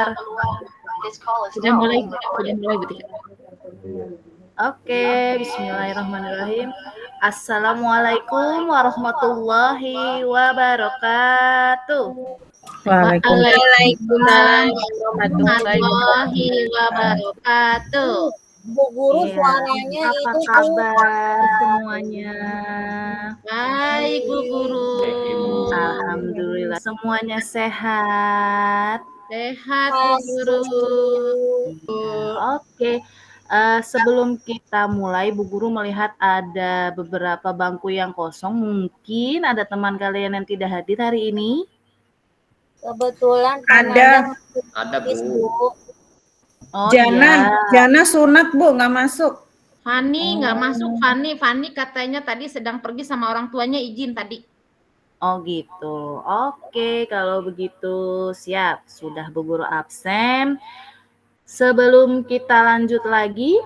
Sudah mulai Bu Tika. Oke, bismillahirrahmanirrahim. Assalamualaikum warahmatullahi wabarakatuh. Waalaikumsalam warahmatullahi wabarakatuh. Bu Guru suaranya Apa itu kabar semuanya? baik Bu Guru. Alhamdulillah semuanya sehat. Sehat Bu Guru. Oke. Sebelum kita mulai, Bu Guru melihat ada beberapa bangku yang kosong. Mungkin ada teman kalian yang tidak hadir hari ini. Kebetulan Ada Bu. Oh Jana, iya. Jana sunat Bu, nggak masuk. Fanny nggak masuk. Fanny katanya tadi sedang pergi sama orang tuanya, izin tadi. Oh gitu. Oke, kalau begitu siap. Sudah Bu Guru absen. Sebelum kita lanjut lagi,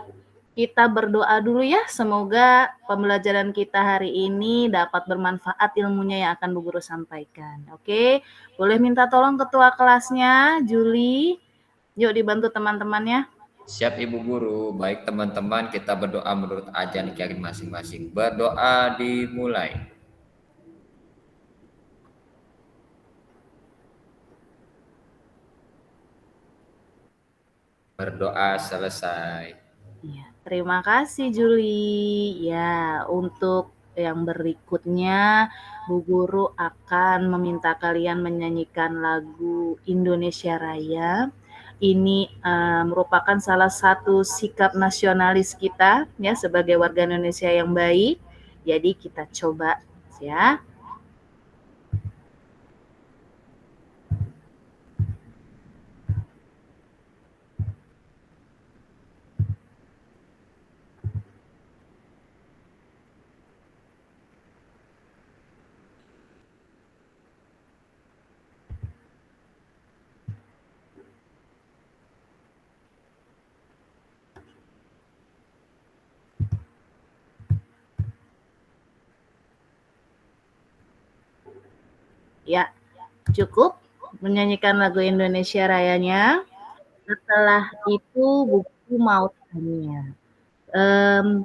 kita berdoa dulu ya. Semoga pembelajaran kita hari ini dapat bermanfaat ilmunya yang akan Bu Guru sampaikan. Oke, boleh minta tolong ketua kelasnya, Juli. Yuk dibantu teman-temannya. Siap Ibu Guru. Baik teman-teman, kita berdoa menurut ajaran kiai masing-masing. Berdoa dimulai. Berdoa selesai. Ya, terima kasih Juli. Ya, untuk yang berikutnya Bu Guru akan meminta kalian menyanyikan lagu Indonesia Raya. Ini merupakan salah satu sikap nasionalis kita ya sebagai warga Indonesia yang baik. Jadi kita coba ya. Ya, cukup menyanyikan lagu Indonesia Rayanya. Setelah itu buku mau tanya.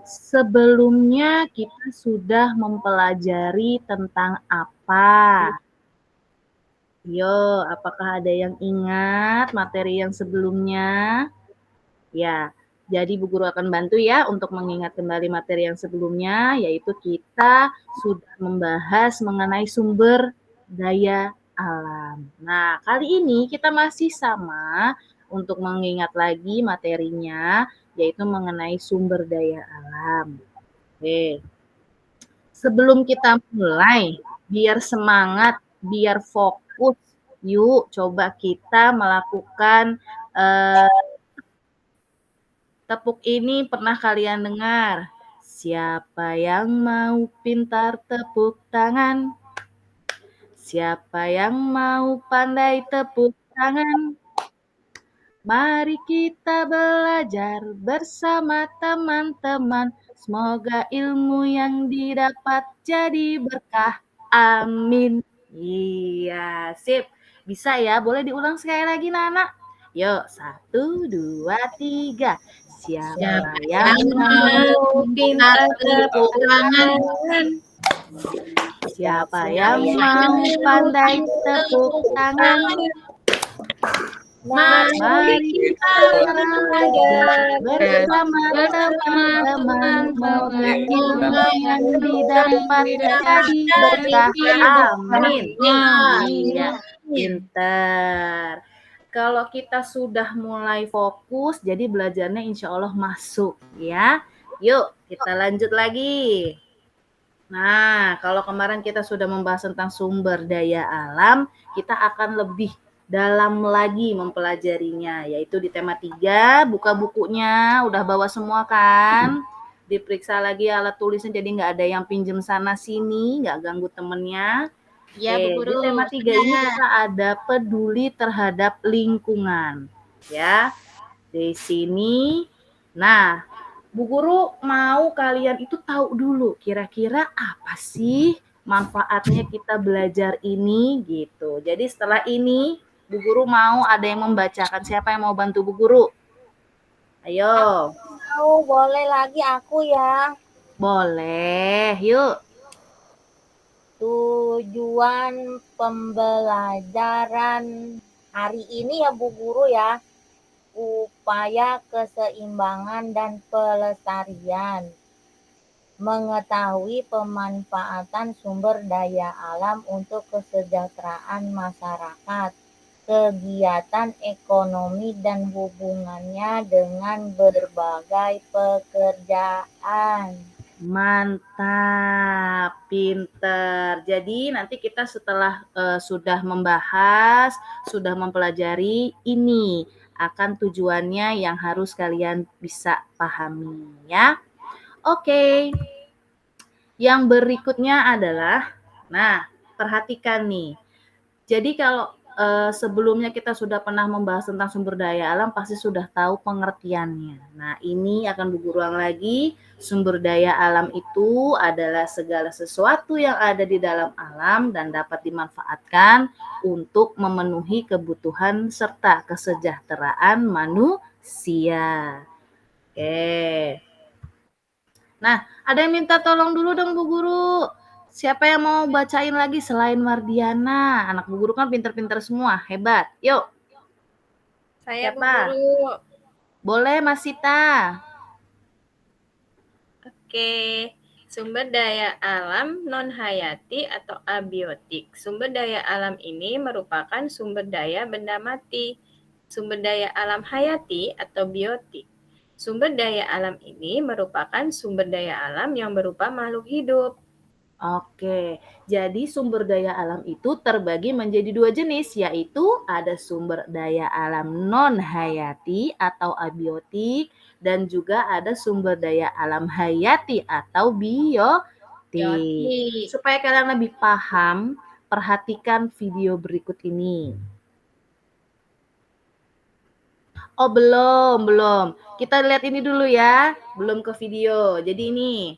Sebelumnya kita sudah mempelajari tentang apa? Yo, apakah ada yang ingat materi yang sebelumnya? Ya, jadi Bu Guru akan bantu ya untuk mengingat kembali materi yang sebelumnya, yaitu kita sudah membahas mengenai sumber daya alam. Nah, kali ini kita masih sama untuk mengingat lagi materinya, yaitu mengenai sumber daya alam. Oke. Sebelum kita mulai, biar semangat, biar fokus, yuk coba kita melakukan tepuk ini pernah kalian dengar? Siapa yang mau pintar tepuk tangan? Siapa yang mau pandai tepuk tangan? Mari kita belajar bersama teman-teman. Semoga ilmu yang didapat jadi berkah. Amin. Iya, sip. Bisa ya? Boleh diulang sekali lagi, Nana? Yuk, 1, 2, 3. Siapa yang mau pintar tepuk tangan? Siapa yang mau pandai tepuk tangan? Mari kita belajar bersama teman-teman. Semoga ilmu yang didapat jadi berkah. Amin. Iya, pintar. Kalau kita sudah mulai fokus, jadi belajarnya insya Allah masuk ya. Yuk, kita lanjut lagi. Nah, kalau kemarin kita sudah membahas tentang sumber daya alam, kita akan lebih dalam lagi mempelajarinya, yaitu di tema 3, buka bukunya, udah bawa semua kan? Diperiksa lagi alat tulisnya, jadi nggak ada yang pinjem sana sini, nggak ganggu temennya. Ya, Bu Guru. Di tema 3 ini kita ada peduli terhadap lingkungan. Ya, di sini. Nah, Bu Guru mau kalian itu tahu dulu kira-kira apa sih manfaatnya kita belajar ini gitu. Jadi setelah ini Bu Guru mau ada yang membacakan. Siapa yang mau bantu Bu Guru? Ayo. Boleh lagi aku ya. Boleh, yuk. Tujuan pembelajaran hari ini ya Bu Guru ya, upaya keseimbangan dan pelestarian, mengetahui pemanfaatan sumber daya alam untuk kesejahteraan masyarakat, kegiatan ekonomi dan hubungannya dengan berbagai pekerjaan. Mantap, pinter. Jadi nanti kita setelah sudah membahas, sudah mempelajari ini akan tujuannya yang harus kalian bisa pahami ya. Oke. Yang berikutnya adalah, nah perhatikan nih. Jadi kalau sebelumnya kita sudah pernah membahas tentang sumber daya alam, pasti sudah tahu pengertiannya. Nah, ini akan Bu Guru ulang lagi. Sumber daya alam itu adalah segala sesuatu yang ada di dalam alam dan dapat dimanfaatkan untuk memenuhi kebutuhan serta kesejahteraan manusia. Oke. Nah, ada yang minta tolong dulu dong Bu Guru. Siapa yang mau bacain lagi selain Mardiana? Anak Bu Guru kan pinter-pinter semua, hebat. Yuk. Saya Bu Siapa? Guru. Boleh Mas Sita. Oke. Sumber daya alam non-hayati atau abiotik. Sumber daya alam ini merupakan sumber daya benda mati. Sumber daya alam hayati atau biotik. Sumber daya alam ini merupakan sumber daya alam yang berupa makhluk hidup. Oke, jadi sumber daya alam itu terbagi menjadi dua jenis, yaitu ada sumber daya alam non-hayati atau abiotik, dan juga ada sumber daya alam hayati atau biotik. Supaya kalian lebih paham, perhatikan video berikut ini. Oh belum. Kita lihat ini dulu ya, belum ke video. Jadi ini.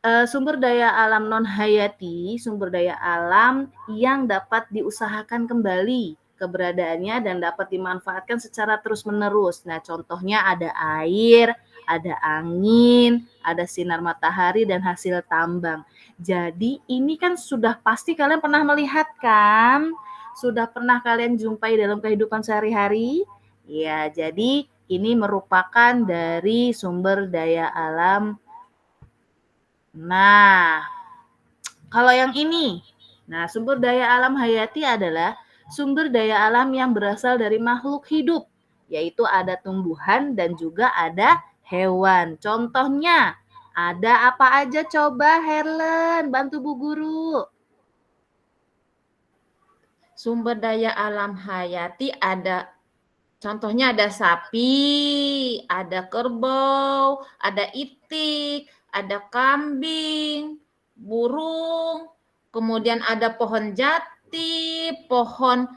Sumber daya alam non-hayati, sumber daya alam yang dapat diusahakan kembali keberadaannya dan dapat dimanfaatkan secara terus-menerus. Nah, contohnya ada air, ada angin, ada sinar matahari, dan hasil tambang. Jadi, ini kan sudah pasti kalian pernah melihat kan? Sudah pernah kalian jumpai dalam kehidupan sehari-hari? Ya, jadi ini merupakan dari sumber daya alam. Nah, kalau yang ini, nah sumber daya alam hayati adalah sumber daya alam yang berasal dari makhluk hidup, yaitu ada tumbuhan dan juga ada hewan. Contohnya, ada apa aja coba Herlen, bantu Bu Guru. Sumber daya alam hayati ada, contohnya ada sapi, ada kerbau, ada itik, ada kambing, burung, kemudian ada pohon jati, pohon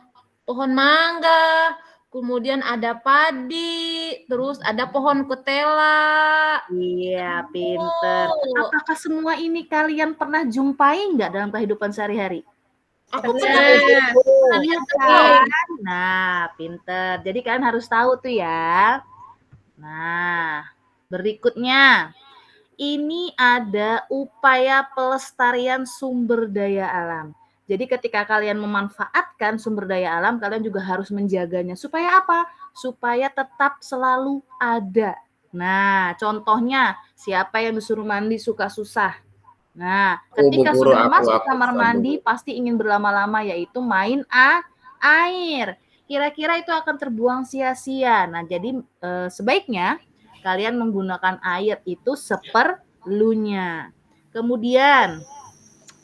mangga, kemudian ada padi, terus ada pohon ketela. Iya, pinter. Apakah semua ini kalian pernah jumpai nggak dalam kehidupan sehari-hari? Aku Benar. lihat Kan? Nah, pinter. Jadi kalian harus tahu tuh ya. Nah, berikutnya. Ini ada upaya pelestarian sumber daya alam. Jadi ketika kalian memanfaatkan sumber daya alam, kalian juga harus menjaganya. Supaya apa? Supaya tetap selalu ada. Nah, contohnya siapa yang disuruh mandi suka susah? Nah, ketika Bu Guru, sudah masuk aku kamar mandi pasti ingin berlama-lama, yaitu main air. Kira-kira itu akan terbuang sia-sia. Nah, jadi sebaiknya kalian menggunakan air itu seperlunya. Kemudian,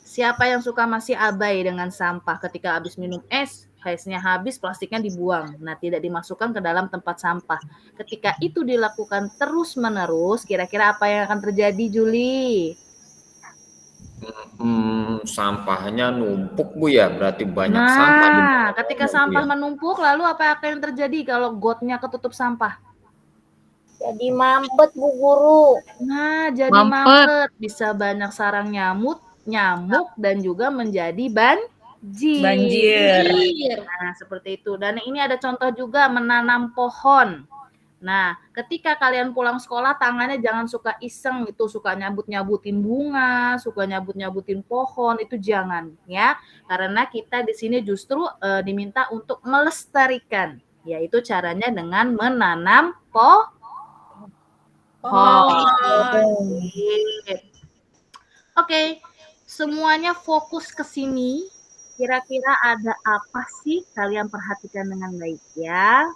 siapa yang suka masih abai dengan sampah ketika habis minum esnya habis, plastiknya dibuang. Nah, tidak dimasukkan ke dalam tempat sampah. Ketika itu dilakukan terus-menerus, kira-kira apa yang akan terjadi, Juli? Sampahnya numpuk Bu ya, berarti banyak Nah, sampah. ketika sampah menumpuk, lalu apa akan yang terjadi kalau gotnya ketutup sampah? Jadi mampet Bu Guru. Nah, jadi mampet. Bisa banyak sarang nyamuk dan juga menjadi Banjir. Nah, seperti itu. Dan ini ada contoh juga menanam pohon. Nah, ketika kalian pulang sekolah, tangannya jangan suka iseng gitu, suka nyabut-nyabutin bunga, suka nyabut-nyabutin pohon, itu jangan ya. Karena kita di sini justru diminta untuk melestarikan, yaitu caranya dengan menanam pohon. Oke, semuanya fokus ke sini. Kira-kira ada apa sih? Kalian perhatikan dengan baik ya.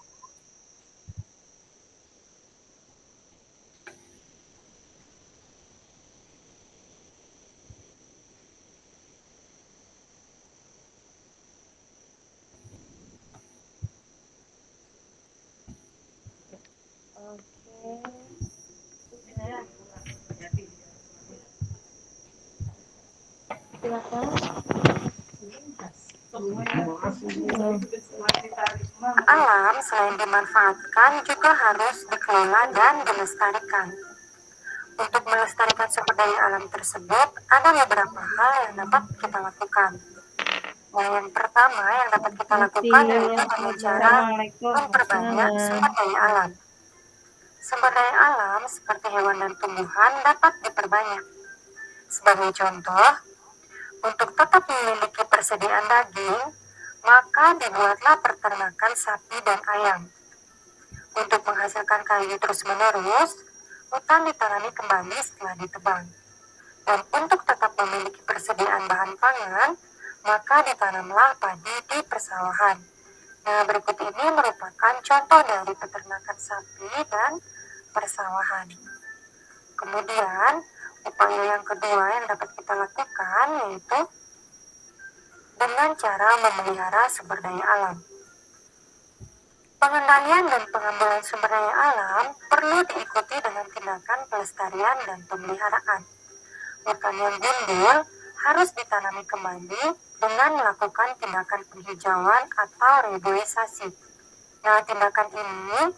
Alam selain dimanfaatkan juga harus dikelola dan dilestarikan. Untuk melestarikan sumber daya alam tersebut, ada beberapa hal yang dapat kita lakukan. Nah, yang pertama yang dapat kita lakukan yaitu dengan cara memperbanyak sumber daya alam. Sumber daya alam seperti hewan dan tumbuhan dapat diperbanyak. Sebagai contoh, untuk tetap memiliki persediaan daging, maka dibuatlah peternakan sapi dan ayam. Untuk menghasilkan kayu terus-menerus, hutan ditanami kembali setelah ditebang. Dan untuk tetap memiliki persediaan bahan pangan, maka ditanamlah padi di persawahan. Nah, berikut ini merupakan contoh dari peternakan sapi dan persawahan. Kemudian, upaya yang kedua yang dapat kita lakukan yaitu dengan cara memelihara sumber daya alam. Pengendalian dan pengambilan sumber daya alam perlu diikuti dengan tindakan pelestarian dan pemeliharaan. Hutan yang gundul harus ditanami kembali dengan melakukan tindakan penghijauan atau reboisasi. Nah, tindakan ini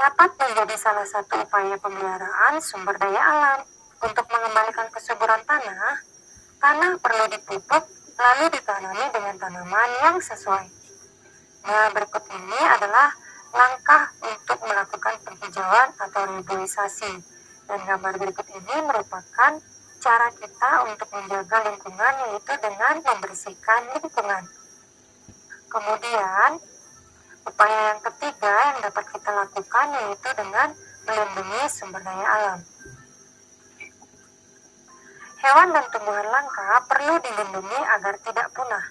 dapat menjadi salah satu upaya pemeliharaan sumber daya alam. Untuk mengembalikan kesuburan tanah, tanah perlu dipupuk lalu ditanami dengan tanaman yang sesuai. Nah, berikut ini adalah langkah untuk melakukan penghijauan atau reboisasi. Dan gambar berikut ini merupakan cara kita untuk menjaga lingkungan, yaitu dengan membersihkan lingkungan. Kemudian, upaya yang ketiga yang dapat kita lakukan yaitu dengan melindungi sumber daya alam. Hewan dan tumbuhan langka perlu dilindungi agar tidak punah.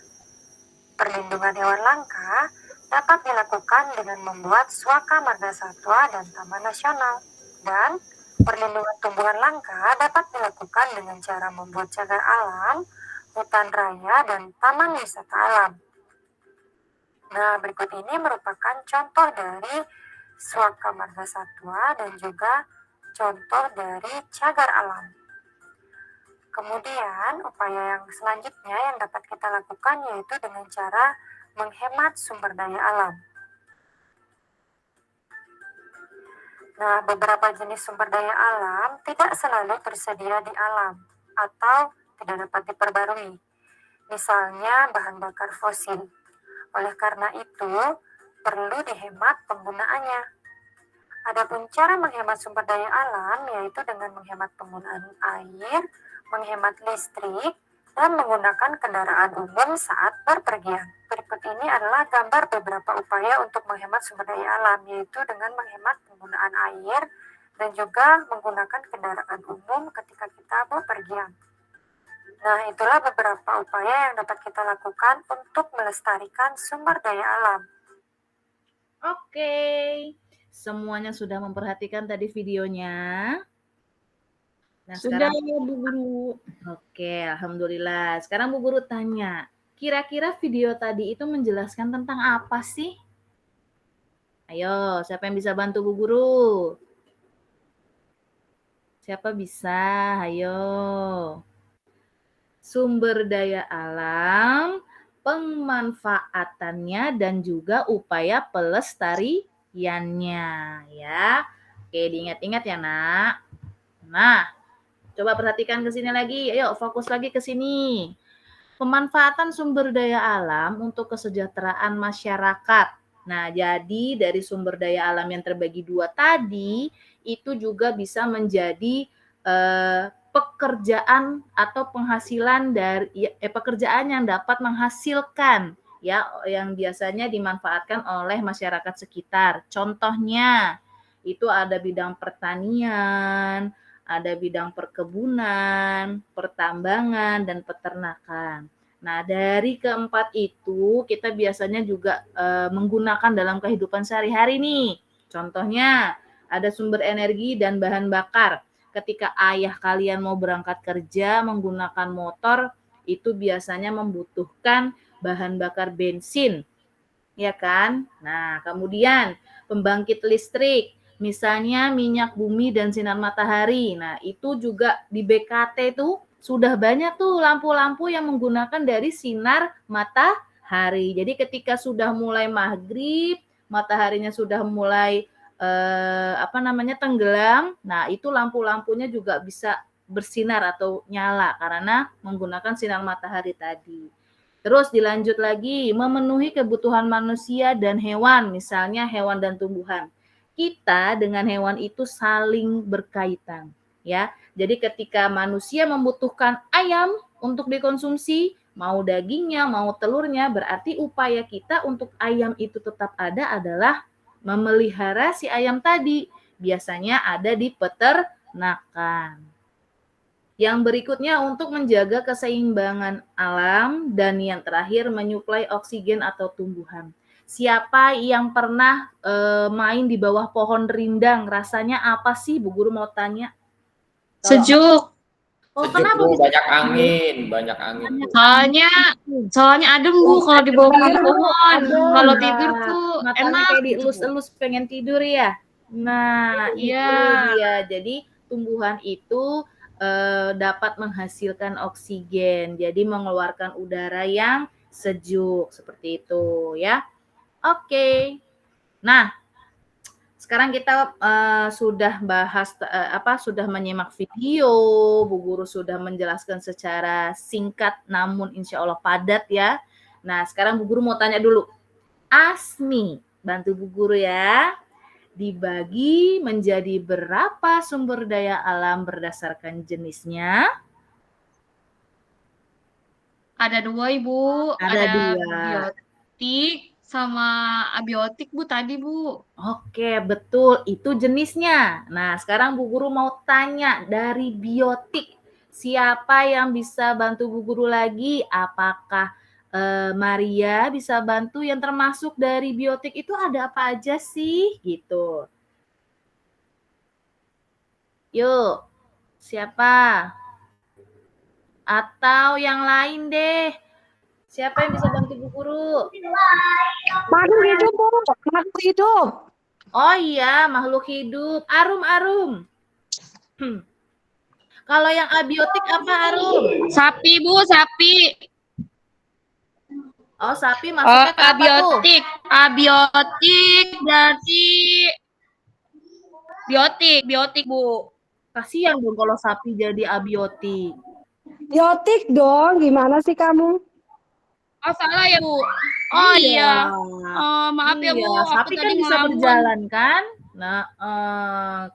Perlindungan hewan langka dapat dilakukan dengan membuat Swaka Marga Satwa dan Taman Nasional. Dan perlindungan tumbuhan langka dapat dilakukan dengan cara membuat cagar alam, hutan raya, dan taman wisata alam. Nah, berikut ini merupakan contoh dari Swaka Marga Satwa dan juga contoh dari cagar alam. Kemudian, upaya yang selanjutnya yang dapat kita lakukan yaitu dengan cara menghemat sumber daya alam. Nah, beberapa jenis sumber daya alam tidak selalu tersedia di alam atau tidak dapat diperbarui. Misalnya bahan bakar fosil. Oleh karena itu, perlu dihemat penggunaannya. Adapun cara menghemat sumber daya alam yaitu dengan menghemat penggunaan air, menghemat listrik, dan menggunakan kendaraan umum saat berpergian. Berikut ini adalah gambar beberapa upaya untuk menghemat sumber daya alam, yaitu dengan menghemat penggunaan air dan juga menggunakan kendaraan umum ketika kita berpergian. Nah, itulah beberapa upaya yang dapat kita lakukan untuk melestarikan sumber daya alam. Oke, semuanya sudah memperhatikan tadi videonya? Nah, Sudah sekarang ya Bu Guru. Oke, alhamdulillah. Sekarang Bu Guru tanya, kira-kira video tadi itu menjelaskan tentang apa sih? Ayo, siapa yang bisa bantu Bu Guru? Siapa bisa? Ayo. Sumber daya alam, pemanfaatannya, dan juga upaya pelestariannya. Ya, oke, diingat-ingat ya, Nak. Nah, coba perhatikan ke sini lagi. Ayo, fokus lagi ke sini. Pemanfaatan sumber daya alam untuk kesejahteraan masyarakat. Nah, jadi dari sumber daya alam yang terbagi dua tadi, itu juga bisa menjadi pekerjaan atau penghasilan dari pekerjaan yang dapat menghasilkan ya yang biasanya dimanfaatkan oleh masyarakat sekitar. Contohnya itu ada bidang pertanian, ada bidang perkebunan, pertambangan, dan peternakan. Nah, dari keempat itu kita biasanya juga menggunakan dalam kehidupan sehari-hari nih. Contohnya ada sumber energi dan bahan bakar. Ketika ayah kalian mau berangkat kerja menggunakan motor, itu biasanya membutuhkan bahan bakar bensin, ya kan? Nah, kemudian pembangkit listrik, misalnya minyak bumi dan sinar matahari. Nah, itu juga di BKT itu sudah banyak tuh lampu-lampu yang menggunakan dari sinar matahari. Jadi ketika sudah mulai maghrib, mataharinya sudah mulai tenggelam. Nah, itu lampu-lampunya juga bisa bersinar atau nyala karena menggunakan sinar matahari tadi. Terus dilanjut lagi, memenuhi kebutuhan manusia dan hewan, misalnya hewan dan tumbuhan. Kita dengan hewan itu saling berkaitan, ya. Jadi ketika manusia membutuhkan ayam untuk dikonsumsi, mau dagingnya, mau telurnya, berarti upaya kita untuk ayam itu tetap ada adalah memelihara si ayam tadi. Biasanya ada di peternakan. Yang berikutnya untuk menjaga keseimbangan alam dan yang terakhir menyuplai oksigen atau tumbuhan. Siapa yang pernah main di bawah pohon rindang? Rasanya apa sih? Bu Guru mau tanya. Sejuk. Oh, Sejuk, kenapa Bu, bisa banyak angin, banyak angin. Soalnya adem Bu kalau di bawah pohon. Kalau Nah, tidur tuh matanya enak kayak gitu, Bu. dielus-elus pengen tidur ya. Nah, itu Iya. dia. Jadi tumbuhan itu dapat menghasilkan oksigen, jadi mengeluarkan udara yang sejuk seperti itu ya. Oke. Nah, sekarang kita sudah bahas sudah menyimak video, Bu Guru sudah menjelaskan secara singkat namun insya Allah padat ya. Nah, sekarang Bu Guru mau tanya dulu. Asmi, bantu Bu Guru ya. Dibagi menjadi berapa sumber daya alam berdasarkan jenisnya? Ada 2, Ibu. Ada 2. Biotik sama abiotik, Bu, tadi, Bu. Oke, betul. Itu jenisnya. Nah, sekarang Bu Guru mau tanya dari biotik. Siapa yang bisa bantu Bu Guru lagi? Apakah Maria bisa bantu yang termasuk dari biotik itu ada apa aja sih? Gitu. Yuk, siapa? Atau yang lain deh. Siapa yang bisa bantu Bu Guru? Makhluk hidup, Bu. Makhluk hidup. Oh iya, makhluk hidup. Arum. Kalau yang abiotik apa, Arum? Sapi, Bu, sapi. Oh, sapi masuknya ke apa tuh? Abiotik berarti biotik, Bu. Kasihan dong kalau sapi jadi abiotik. Biotik dong, gimana sih kamu? Oh, salah ya, Bu. Oh iya. Maaf ya, Bu. Iya, Aku sapi kan tadi bisa ngelamun. berjalan kan? Nah,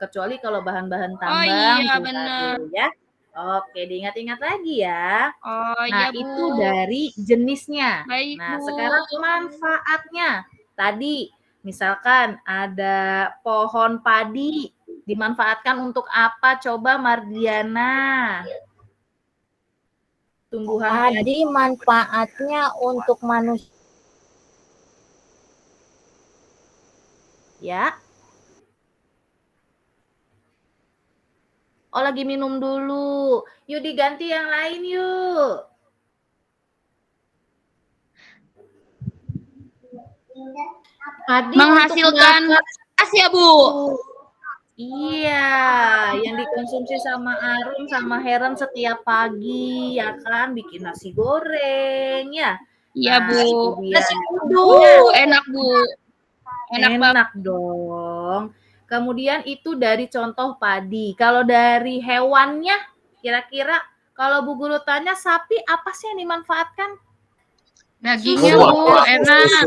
kecuali kalau bahan-bahan tambang. iya, gitu bener. ya. Oke, diingat-ingat lagi ya. Oh Nah, iya, Bu. itu dari jenisnya. Baik, Nah, Bu. sekarang manfaatnya. Tadi misalkan ada pohon padi dimanfaatkan untuk apa? Coba Mardiana. Tumbuhan padi. Padi manfaatnya untuk manusia. Ya. Oh, lagi minum dulu. Yuk diganti yang lain yuk. Padi Menghasilkan gas ya, Bu. Iya, yang dikonsumsi sama Arum sama Heron setiap pagi, ya kan, bikin nasi goreng, ya. Iya, Nah, Bu. itu dia. Nasi kudu, enak, Bu. Enak dong. Kemudian itu dari contoh padi. Kalau dari hewannya, kira-kira Kalau Bu Guru tanya sapi apa sih yang dimanfaatkan? Dagingnya Susu. Bu, enak.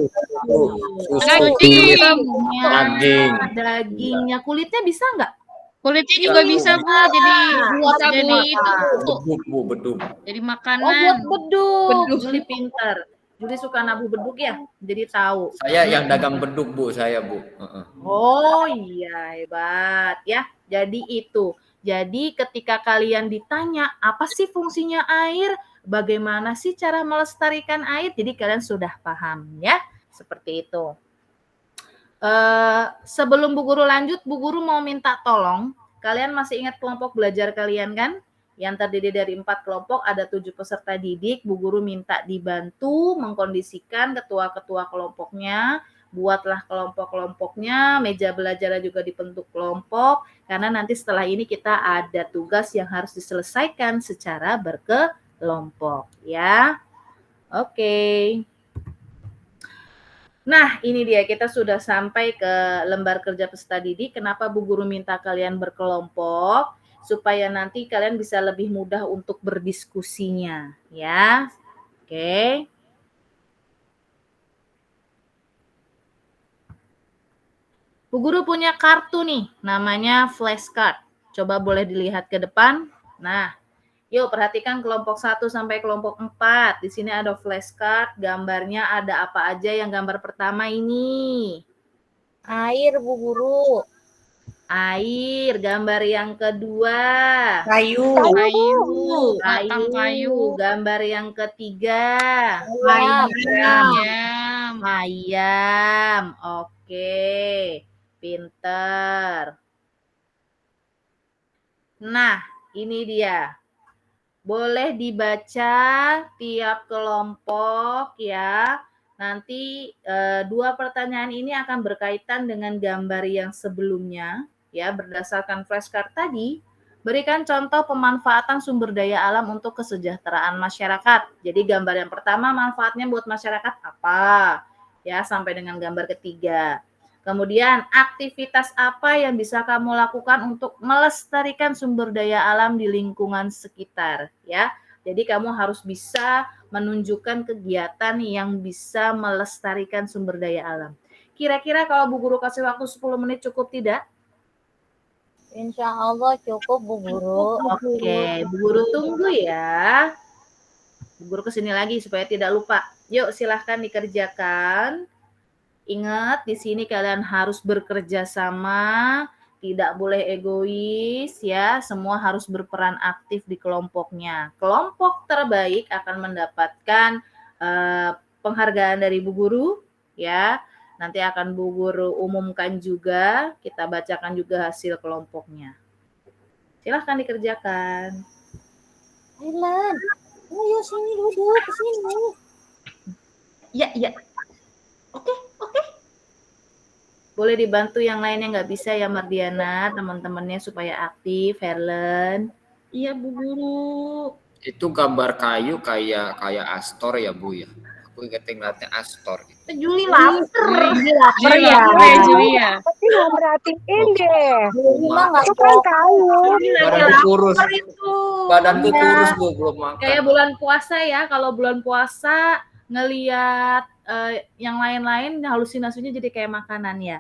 Susu. Daging. Daging. Dagingnya, kulitnya bisa nggak? Kulitnya juga bisa Bu, jadi Buat jadi itu Bu. Beduk, Bu, beduk. Jadi Oh, buat makanan. beduk. Juli pinter. Juli suka nabuh beduk ya, jadi tahu. Saya yang dagang beduk, Bu, saya, Bu. Oh iya, hebat ya. Jadi itu. Jadi ketika kalian ditanya apa sih fungsinya air, bagaimana sih cara melestarikan air, jadi kalian sudah paham ya. Seperti itu. Sebelum Bu Guru lanjut, Bu Guru mau minta tolong. Kalian masih ingat kelompok belajar kalian kan? Yang terdiri dari 4 kelompok, ada 7 peserta didik. Bu Guru minta dibantu mengkondisikan ketua-ketua kelompoknya. Buatlah kelompok-kelompoknya, meja belajarnya juga dibentuk kelompok, karena nanti setelah ini kita ada tugas yang harus diselesaikan secara berkelompok, ya. Oke. Nah, ini dia, kita sudah sampai ke lembar kerja peserta didik. Kenapa Bu Guru minta kalian berkelompok? Supaya nanti kalian bisa lebih mudah untuk berdiskusinya, ya. Oke. Bu Guru punya kartu nih, namanya flashcard. Coba boleh dilihat ke depan. Nah, yuk perhatikan kelompok 1 sampai kelompok 4. Di sini ada flashcard, gambarnya ada apa aja yang gambar pertama ini? Air, Bu Guru. Air. Gambar yang kedua? Kayu. Batang kayu. Gambar yang ketiga? Ayam. Ayam. Oke. Pinter. Nah, ini dia. Boleh dibaca tiap kelompok ya. Nanti 2 pertanyaan ini akan berkaitan dengan gambar yang sebelumnya ya, berdasarkan flashcard tadi. Berikan contoh pemanfaatan sumber daya alam untuk kesejahteraan masyarakat. Jadi gambar yang pertama manfaatnya buat masyarakat apa? Ya, sampai dengan gambar ketiga. Kemudian, aktivitas apa yang bisa kamu lakukan untuk melestarikan sumber daya alam di lingkungan sekitar, ya. Jadi kamu harus bisa menunjukkan kegiatan yang bisa melestarikan sumber daya alam. Kira-kira kalau Bu Guru kasih waktu 10 menit cukup tidak? Insya Allah cukup, Bu Guru. Oke, Bu Guru tunggu ya. Bu Guru kesini lagi supaya tidak lupa. Yuk, silahkan dikerjakan. Ingat, di sini kalian harus bekerja sama, tidak boleh egois ya, semua harus berperan aktif di kelompoknya. Kelompok terbaik akan mendapatkan penghargaan dari Bu Guru ya. Nanti akan Bu Guru umumkan juga, kita bacakan juga hasil kelompoknya. Silahkan dikerjakan. Thailand, ayo sini duduk, sini. Ya. Oke. Boleh dibantu yang lainnya nggak bisa ya Mardiana, teman-temannya supaya aktif, Helen. Iya Bu Guru. Itu gambar kayu kayak Astor ya, Bu ya. Aku ngeliatnya Astor. Juli lapar. Lapar ya. Juli ya. Tapi nggak merhatiin deh. Emang nggak Itu kan kayu. Badanku kurus. Itu. Badanku Ya. kurus, Bu, belum makan. Kayak bulan puasa ya, kalau bulan puasa ngelihat yang lain-lain halusinasinya jadi kayak makanan ya.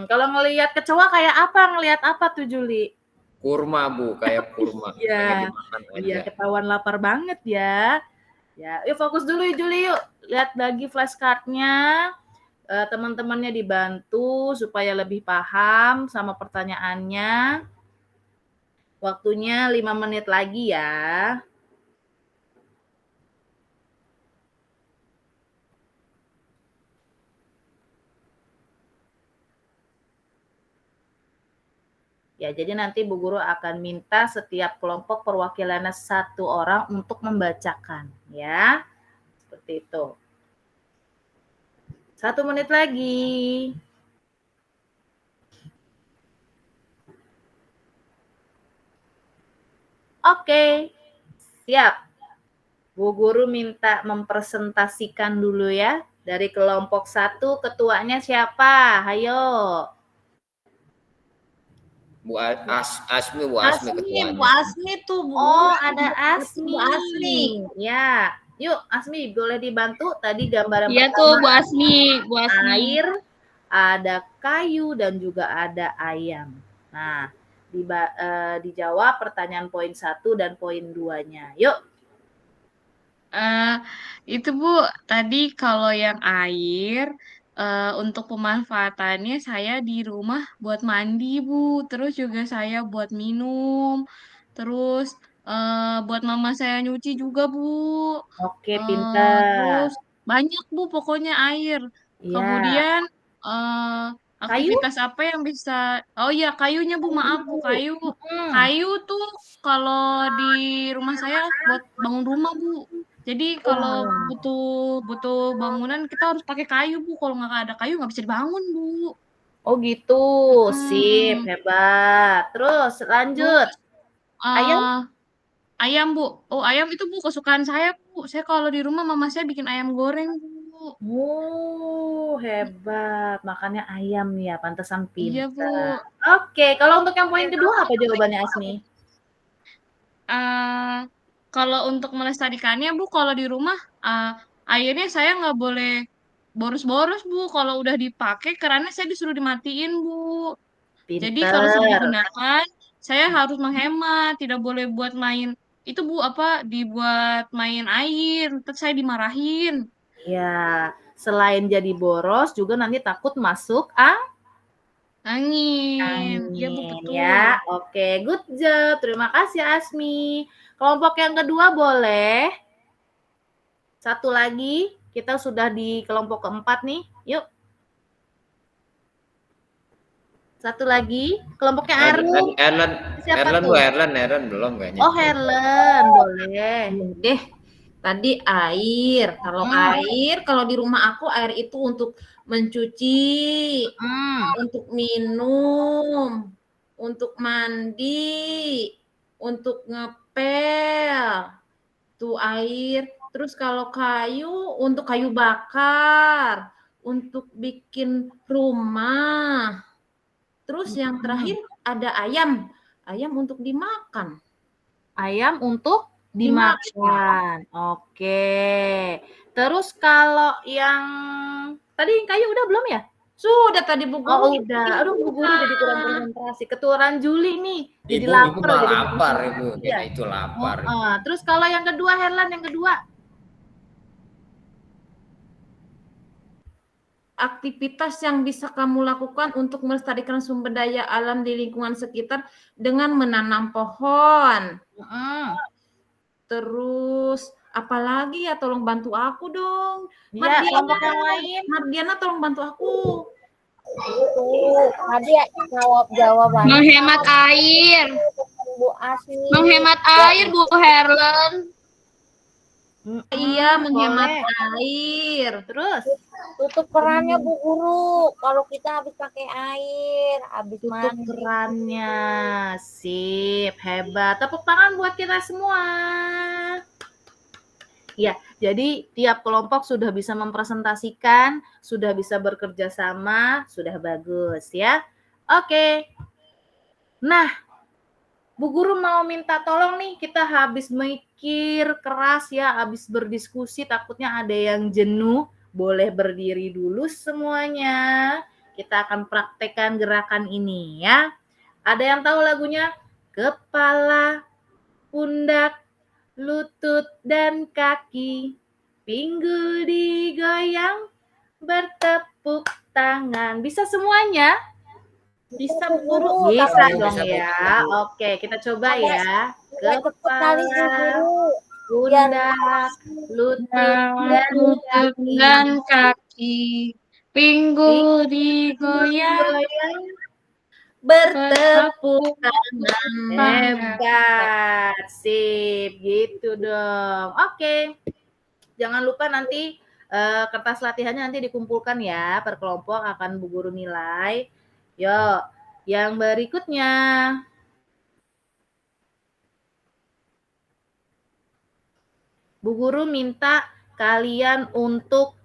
Kalau ngelihat kecoa kayak apa? Ngelihat apa tuh Juli? Kurma, Bu, kayak kurma. Iya. Pengen dimakan aja. Iya, ketahuan lapar banget ya. Ya, yuk fokus dulu ya Juli yuk. Lihat lagi flashcard-nya. Teman-temannya dibantu supaya lebih paham sama pertanyaannya. Waktunya 5 menit lagi ya. Ya, jadi nanti Bu Guru akan minta setiap kelompok perwakilannya 1 orang untuk membacakan, ya. Seperti itu. 1 menit lagi. Oke, siap. Bu Guru minta mempresentasikan dulu ya. Dari kelompok 1, ketuanya siapa? Hayo. Asmi, Bu Asmi ketuanya. Bu Asmi tuh, Bu. Oh, ada Asmi. Bu Asmi. Ya, yuk Asmi boleh dibantu tadi gambar yang Iya pertama. tuh Bu Asmi, Bu Asmi. Air, ada kayu dan juga ada ayam. Nah, dijawab pertanyaan poin 1 dan poin 2-nya. Yuk. Itu Bu, tadi kalau yang air untuk pemanfaatannya saya di rumah buat mandi Bu, terus juga saya buat minum, terus buat mama saya nyuci juga Bu. Oke, pintar. Terus banyak Bu pokoknya air. Iya. Kemudian Kayu? aktivitas apa yang bisa? Oh iya kayunya Bu, maaf Bu, kayu. Kayu tuh kalau di rumah saya buat bangun rumah Bu. Jadi kalau butuh bangunan kita harus pakai kayu Bu. Kalau nggak ada kayu nggak bisa dibangun Bu. Oh gitu, sip, hebat. Terus lanjut. Ayam? Ayam Bu. Oh ayam itu Bu kesukaan saya Bu. Saya kalau di rumah mama saya bikin ayam goreng Bu. Oh hebat, makannya ayam ya, pantesan Iya Bu. pintar. Oke, kalau untuk yang poin kedua apa jawabannya Asmi? Kalau untuk melestarikannya Bu, kalau di rumah airnya saya nggak boleh boros-boros Bu. Kalau udah dipakai kerannya saya disuruh dimatiin Bu. Jadi kalau sudah Pintar. digunakan saya harus menghemat, tidak boleh buat main itu Bu apa dibuat main air, terus saya dimarahin. Ya, selain jadi boros juga nanti takut masuk Angin. Iya Bu, betul. ya. Oke, good job. Terima kasih Asmi. Kelompok yang kedua boleh. Satu lagi, kita sudah di kelompok keempat nih. Yuk. Satu lagi, kelompoknya Aru. Siapa tuh? Erlen belum kayaknya. Oh, Helen, boleh. Deh, tadi air. Kalau di rumah aku air itu untuk mencuci, untuk minum, untuk mandi, untuk ngepel. Tuh air. Terus kalau kayu untuk kayu bakar, untuk bikin rumah. Terus yang terakhir ada ayam. Ayam untuk dimakan. Ayam untuk dimakan. Oke. Terus kalau yang tadi kayu udah belum ya? Sudah tadi Bu Guru. Oh udah. Aduh Bu Guru jadi kurang konsentrasi. Keturunan Juli nih. Jadi Ibu lapar. malah jadi lapar lapar. Ibu. Iya. Itu lapar. Terus kalau yang kedua Herlan yang kedua. Aktivitas yang bisa kamu lakukan untuk melestarikan sumber daya alam di lingkungan sekitar dengan menanam pohon. Terus apalagi ya, tolong bantu aku dong. Ya, kelompok yang lain. Mardiana tolong bantu aku. Tadi jawab jawabannya. Menghemat air. Bu Asmi. Menghemat air Bu Herlen. Iya, menghemat air. Terus Tutup kerannya Bu Guru. Kalau kita habis pakai air, habis tutup mandi. kerannya. Sip, hebat. Tepuk tangan buat kita semua. Ya, jadi tiap kelompok sudah bisa mempresentasikan, sudah bisa bekerja sama, sudah bagus ya. Oke. Nah, Bu Guru mau minta tolong nih, kita habis mikir keras ya, habis berdiskusi, takutnya ada yang jenuh. Boleh berdiri dulu semuanya. Kita akan praktekkan gerakan ini ya. Ada yang tahu lagunya? Kepala, pundak, lutut, dan kaki. Pinggul digoyang, bertepuk tangan. Bisa semuanya? Bisa Bu Guru. Bisa Bisa, dong Bu. ya. Oke, kita coba ya. Cepet kali Bu Guru. Pundak, lutut, Dan kaki. Pinggul digoyang. Bertepuk tangan. Hebat, sip, gitu dong. Oke, jangan lupa nanti kertas latihannya nanti dikumpulkan ya, per kelompok akan Bu Guru nilai. Yuk, yang berikutnya. Bu Guru minta kalian untuk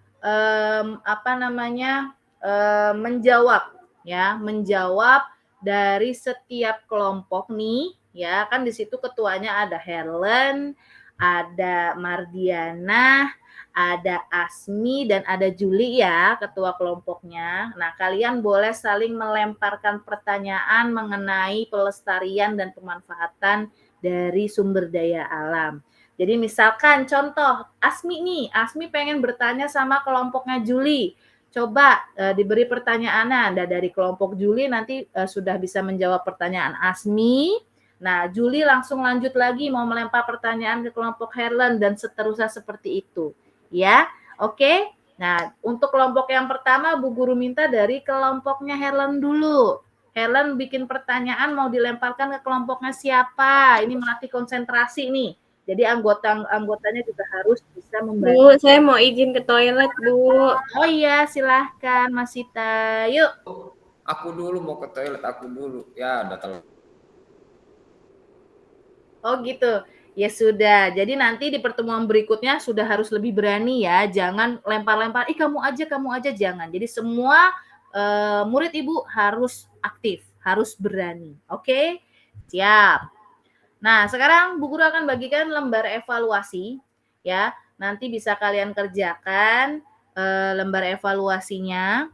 menjawab ya, menjawab dari setiap kelompok nih, ya kan di situ ketuanya ada Helen, ada Mardiana, ada Asmi, dan ada Juli ya ketua kelompoknya. Nah, kalian boleh saling melemparkan pertanyaan mengenai pelestarian dan pemanfaatan dari sumber daya alam. Jadi misalkan contoh Asmi nih, Asmi pengen bertanya sama kelompoknya Juli. Coba diberi pertanyaannya. Nah, dari kelompok Juli nanti sudah bisa menjawab pertanyaan Asmi. Nah, Juli langsung lanjut lagi mau melempar pertanyaan ke kelompok Helen dan seterusnya seperti itu. Ya, oke. Nah, untuk kelompok yang pertama Bu Guru minta dari kelompoknya Helen dulu. Helen bikin pertanyaan mau dilemparkan ke kelompoknya siapa? Ini melatih konsentrasi nih. Jadi anggotanya juga harus bisa membantu. Bu, saya mau izin ke toilet, Bu. Oh iya, silahkan Mas Sita. Yuk. Aku dulu mau ke toilet, aku dulu. Ya, udah telat. Oh gitu. Ya sudah. Jadi nanti di pertemuan berikutnya sudah harus lebih berani ya. Jangan lempar-lempar, kamu aja, jangan. Jadi semua murid Ibu harus aktif, harus berani. Oke? Siap. Nah, sekarang Bu Guru akan bagikan lembar evaluasi ya. Nanti bisa kalian kerjakan lembar evaluasinya.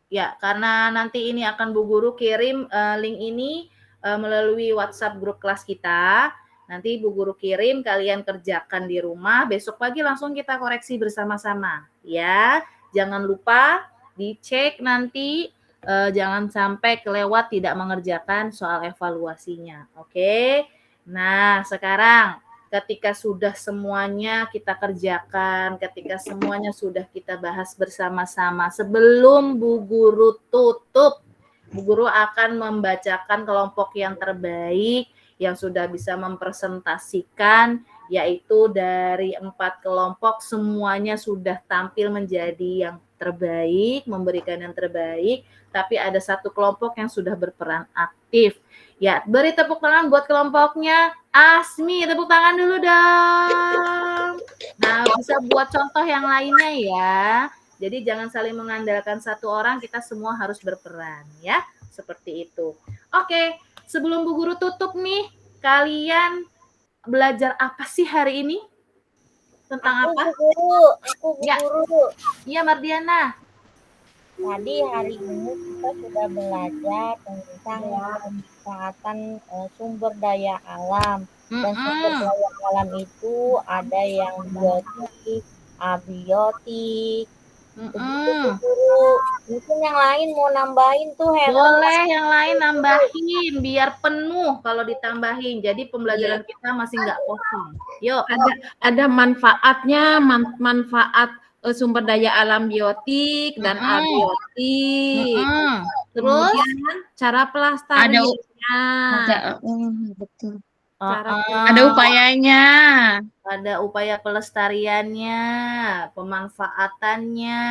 Ya, karena nanti ini akan Bu Guru kirim link ini melalui WhatsApp grup kelas kita. Nanti Bu Guru kirim, kalian kerjakan di rumah. Besok pagi langsung kita koreksi bersama-sama. Ya, jangan lupa dicek nanti. Jangan sampai kelewat tidak mengerjakan soal evaluasinya. Oke. Nah, sekarang ketika sudah semuanya kita kerjakan, ketika semuanya sudah kita bahas bersama-sama, sebelum Bu Guru tutup, Bu Guru akan membacakan kelompok yang terbaik yang sudah bisa mempresentasikan, yaitu dari 4 kelompok semuanya sudah tampil menjadi yang terbaik, memberikan yang terbaik, tapi ada 1 kelompok yang sudah berperan aktif. Ya, beri tepuk tangan buat kelompoknya Asmi, tepuk tangan dulu dong. Nah, bisa buat contoh yang lainnya ya. Jadi jangan saling mengandalkan satu orang, kita semua harus berperan ya. Seperti itu. Oke, sebelum Bu Guru tutup nih, kalian belajar apa sih hari ini? Tentang apa? Aku Bu Ya. Guru. Iya, Mardiana. Tadi hari ini kita sudah belajar tentang pemanfaatan sumber daya alam. Dan sumber daya alam itu ada yang biotik, abiotik. Begitu Bu Guru. Mungkin yang lain mau nambahin tuh Helen. Boleh yang lain nambahin biar penuh kalau ditambahin. Jadi pembelajaran kita masih nggak kosong. Yuk. Ada manfaatnya, manfaat sumber daya alam biotik dan abiotik. Terus kemudian cara pelestariannya. Betul. ada upayanya. Ada upaya pelestariannya, pemanfaatannya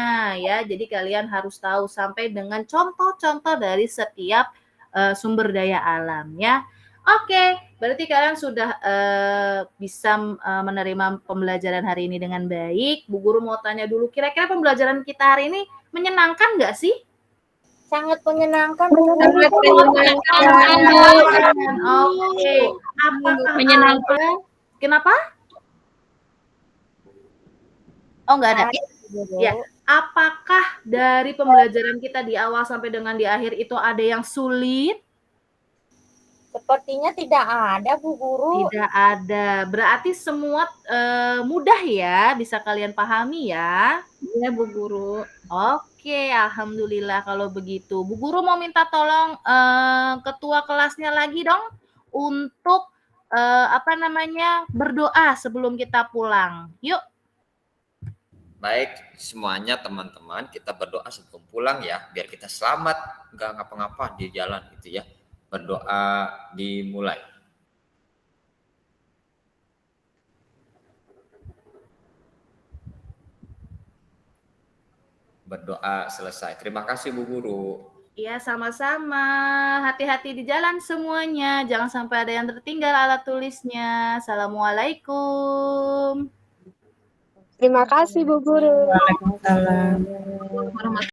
ya. Jadi kalian harus tahu sampai dengan contoh-contoh dari setiap sumber daya alam ya. Oke, berarti kalian sudah bisa menerima pembelajaran hari ini dengan baik. Bu Guru mau tanya dulu, kira-kira pembelajaran kita hari ini menyenangkan nggak sih? Sangat menyenangkan. Sangat menyenangkan. Oke, apakah Menyenangkan. Kenapa? Oh, nggak ada. Ya, apakah dari pembelajaran kita di awal sampai dengan di akhir itu ada yang sulit? Sepertinya tidak ada Bu Guru. Tidak ada. Berarti semua mudah ya, bisa kalian pahami ya? Iya Bu Guru. Oke, alhamdulillah kalau begitu. Bu Guru mau minta tolong ketua kelasnya lagi dong untuk berdoa sebelum kita pulang. Yuk. Baik, semuanya teman-teman kita berdoa sebelum pulang ya, biar kita selamat, nggak ngapa-ngapa di jalan gitu ya. Berdoa dimulai. Berdoa selesai. Terima kasih Bu Guru. Iya, sama-sama. Hati-hati di jalan semuanya. Jangan sampai ada yang tertinggal alat tulisnya. Assalamualaikum. Terima kasih Bu Guru. Waalaikumsalam.